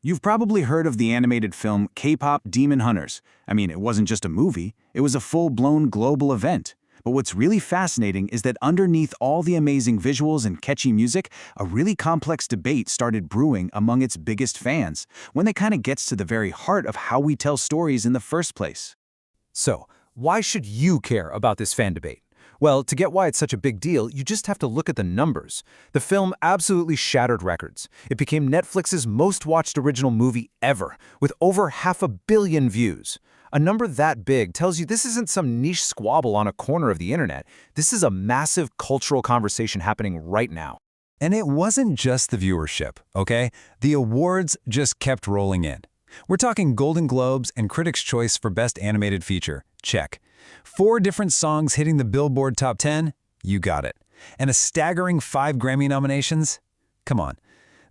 You've probably heard of the animated film K-Pop Demon Hunters. I mean, it wasn't just a movie, it was a full-blown global event. But what's really fascinating is that underneath all the amazing visuals and catchy music, a really complex debate started brewing among its biggest fans, when it kind of gets to the very heart of how we tell stories in the first place. So, why should you care about this fan debate? Well, to get why it's such a big deal, you just have to look at the numbers. The film absolutely shattered records. It became Netflix's most-watched original movie ever, with over 500 million views. A number that big tells you this isn't some niche squabble on a corner of the internet. This is a massive cultural conversation happening right now. And it wasn't just the viewership, okay? The awards just kept rolling in. We're talking Golden Globes and Critics' Choice for Best Animated Feature. Check. 4 different songs hitting the Billboard Top 10? You got it. And a staggering 5 Grammy nominations? Come on.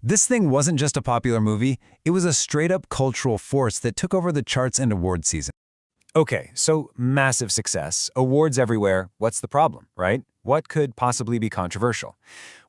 This thing wasn't just a popular movie, it was a straight-up cultural force that took over the charts and award season. Okay, so massive success, awards everywhere. What's the problem, right? What could possibly be controversial?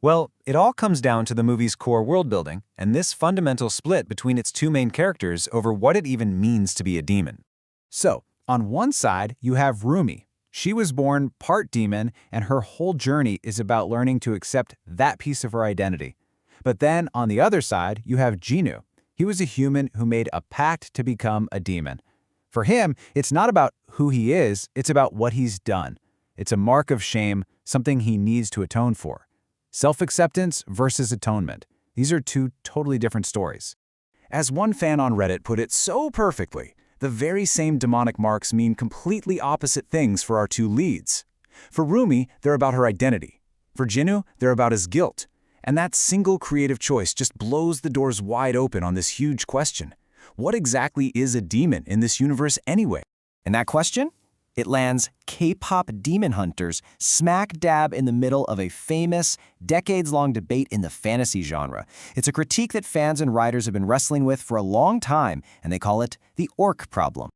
Well, it all comes down to the movie's core world building and this fundamental split between its 2 main characters over what it even means to be a demon. So, on one side, you have Rumi. She was born part demon, and her whole journey is about learning to accept that piece of her identity. But then, on the other side, you have Jinu. He was a human who made a pact to become a demon. For him, it's not about who he is, it's about what he's done. It's a mark of shame, something he needs to atone for. Self-acceptance versus atonement. These are 2 totally different stories. As one fan on Reddit put it so perfectly, the very same demonic marks mean completely opposite things for our 2 leads. For Rumi, they're about her identity. For Jinu, they're about his guilt. And that single creative choice just blows the doors wide open on this huge question. What exactly is a demon in this universe anyway? And that question? It lands K-Pop Demon Hunters smack dab in the middle of a famous, decades-long debate in the fantasy genre. It's a critique that fans and writers have been wrestling with for a long time, and they call it the orc problem.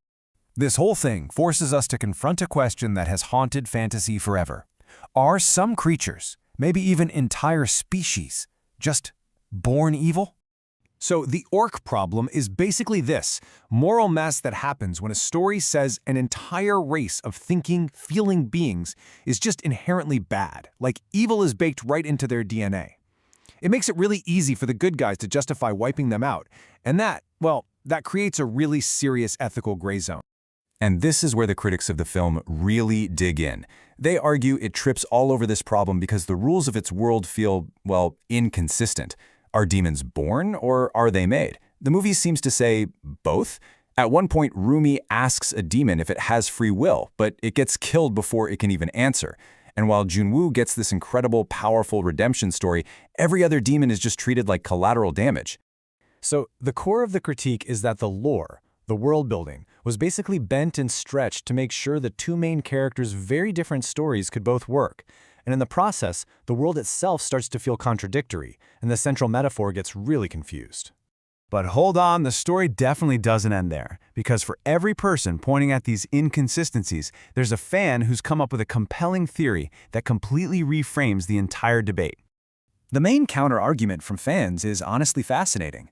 This whole thing forces us to confront a question that has haunted fantasy forever. Are some creatures, maybe even entire species, just born evil? So the orc problem is basically this moral mess that happens when a story says an entire race of thinking, feeling beings is just inherently bad, like evil is baked right into their DNA. It makes it really easy for the good guys to justify wiping them out, and that creates a really serious ethical gray zone. And this is where the critics of the film really dig in. They argue it trips all over this problem because the rules of its world feel, inconsistent. Are demons born, or are they made? The movie seems to say both. At one point, Rumi asks a demon if it has free will, but it gets killed before it can even answer. And while Junwoo gets this incredible, powerful redemption story, every other demon is just treated like collateral damage. So the core of the critique is that the lore, the world building, was basically bent and stretched to make sure the 2 main characters' very different stories could both work. And in the process, the world itself starts to feel contradictory, and the central metaphor gets really confused. But hold on, the story definitely doesn't end there, because for every person pointing at these inconsistencies, there's a fan who's come up with a compelling theory that completely reframes the entire debate. The main counter-argument from fans is honestly fascinating.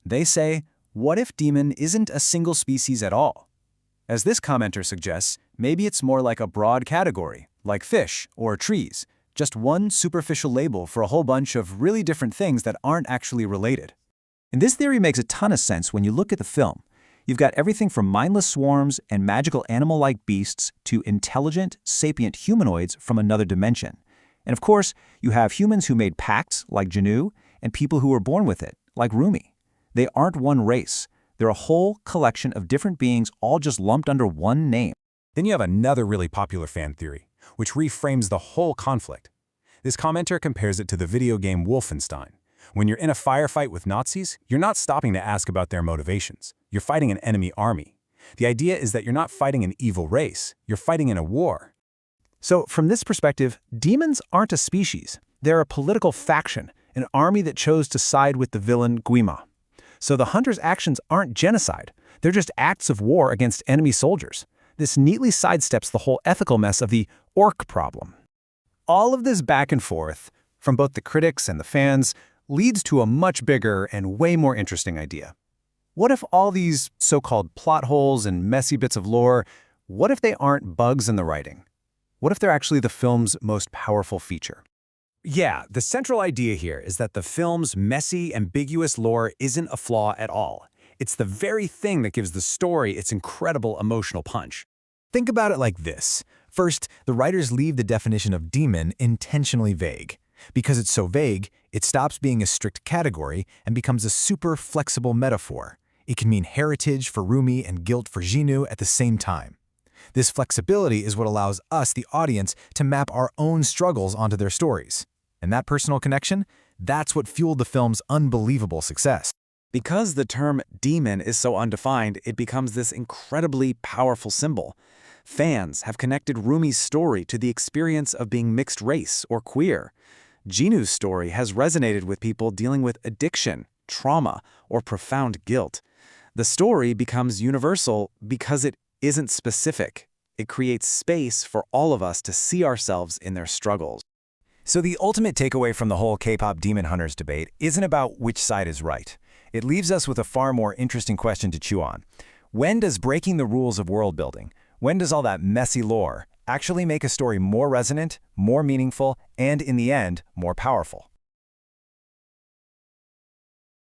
They say, what if demon isn't a single species at all? As this commenter suggests, maybe it's more like a broad category, like fish or trees, just one superficial label for a whole bunch of really different things that aren't actually related. And this theory makes a ton of sense when you look at the film. You've got everything from mindless swarms and magical animal-like beasts to intelligent, sapient humanoids from another dimension. And of course, you have humans who made pacts, like Janu, and people who were born with it, like Rumi. They aren't one race. They're a whole collection of different beings all just lumped under one name. Then you have another really popular fan theory, which reframes the whole conflict. This commenter compares it to the video game Wolfenstein. When you're in a firefight with Nazis, you're not stopping to ask about their motivations. You're fighting an enemy army. The idea is that you're not fighting an evil race, you're fighting in a war. So from this perspective, demons aren't a species. They're a political faction, an army that chose to side with the villain Guima. So the hunters' actions aren't genocide. They're just acts of war against enemy soldiers. This neatly sidesteps the whole ethical mess of the orc problem. All of this back and forth, from both the critics and the fans, leads to a much bigger and way more interesting idea. What if all these so-called plot holes and messy bits of lore, what if they aren't bugs in the writing? What if they're actually the film's most powerful feature? Yeah, the central idea here is that the film's messy, ambiguous lore isn't a flaw at all. It's the very thing that gives the story its incredible emotional punch. Think about it like this. First, the writers leave the definition of demon intentionally vague. Because it's so vague, it stops being a strict category and becomes a super flexible metaphor. It can mean heritage for Rumi and guilt for Jinnu at the same time. This flexibility is what allows us, the audience, to map our own struggles onto their stories. And that personal connection, that's what fueled the film's unbelievable success. Because the term demon is so undefined, it becomes this incredibly powerful symbol. Fans have connected Rumi's story to the experience of being mixed race or queer. Jinnu's story has resonated with people dealing with addiction, trauma, or profound guilt. The story becomes universal because it isn't specific. It creates space for all of us to see ourselves in their struggles. So the ultimate takeaway from the whole K-pop Demon Hunters debate isn't about which side is right. It leaves us with a far more interesting question to chew on. When does breaking the rules of world building, when does all that messy lore actually make a story more resonant, more meaningful, and in the end, more powerful?